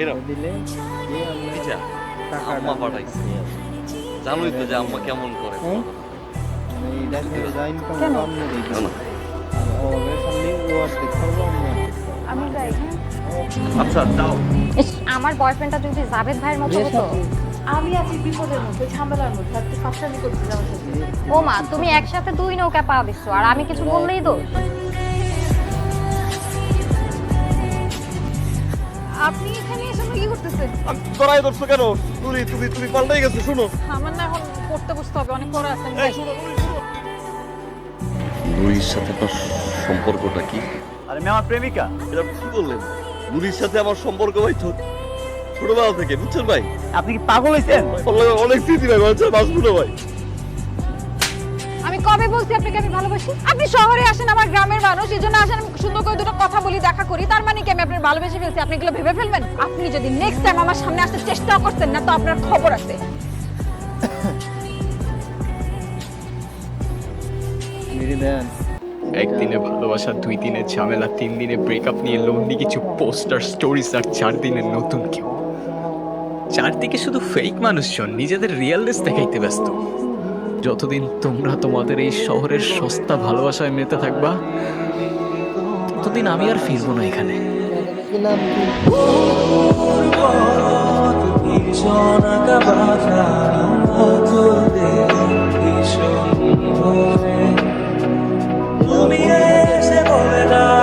এরকম দিলে দিয়ে আমরা পিঠা টাকাটা আম্মা পাঠাইছে জানোই তো যে আম্মা কেমন করে হ্যাঁ? মানে এটা থেকে যা ইনকাম কেন? করবো আমরা দিই না, না। আর ওভাবে খালি ও অর্ধেক করবো আমি অর্ধেক করবো আমি যাই হ্যাঁ আচ্ছা দাও ইস, আমার বয়ফ্রেন্ডটা যদি জাভেদ ভাইয়ের মতো বেশ হতো। আপু, আমি আছি বিপদের মধ্যে ঝামেলার মধ্যে আর তুই ফাঁসামি করছিস আমার সাথে ও মা, তুমি একসাথে দুই নৌকা পা দিচ্ছ আর আমি কিছু বললেই দোষ। আপনি এখানে এসে আমরা কি করতেছেন আমি তোরাই ধরছো কেন তুমি পাল্টাই গেছো শুনো আমার না এখন পড়তে বসতে হবে অনেক পড়া আছে নুরির সাথে আপনার সম্পর্কটা কি আরে মেয়ে আমার প্রেমিকা। এটা কি বললেন নুরির সাথে আমার সম্পর্ক ভাই ছোটবেলা থেকে বুঝছেন ভাই আপনি কি পাগল হয়েছেন? অনেক স্মৃতি ভাই মানুষের বাঁচবো না ভাই আমি কবে বলছি আপনাকে আমি ভালোবাসি আপনি শহরে আসেন আমার গ্রামের মানুষ এই জন্য আসেন আমি সুন্দর করে দুটো কথা বলি দেখা করি তার মানে কি আমি আপনার ভালোবেসে ফেলছি আপনি এগুলো ভেবে ফেলবেন আপনি যদি নেক্সট টাইম আমার সামনে আসার চেষ্টা করছেন না তো আপনার খবর আছে মেরে দেন একদিনে ভালোবাসা, 2 দিনে ঝামেলা, 3 দিনে ব্রেকআপ নিয়ে লোনলি কিছু পোস্টার স্টোরিজ, আর 4 দিনে নতুন কেউ। চারদিকে শুধু ফেক মানুষজন নিজেদের রিয়েলনেস দেখাইতে ব্যস্ত। যতদিন তোমরা তোমাদের এই শহরের সস্তা ভালোবাসায় মেতে থাকবা, ততদিন আমি আর ফিরবো না এখানে। গেলাম তুমি এসে বলে দাও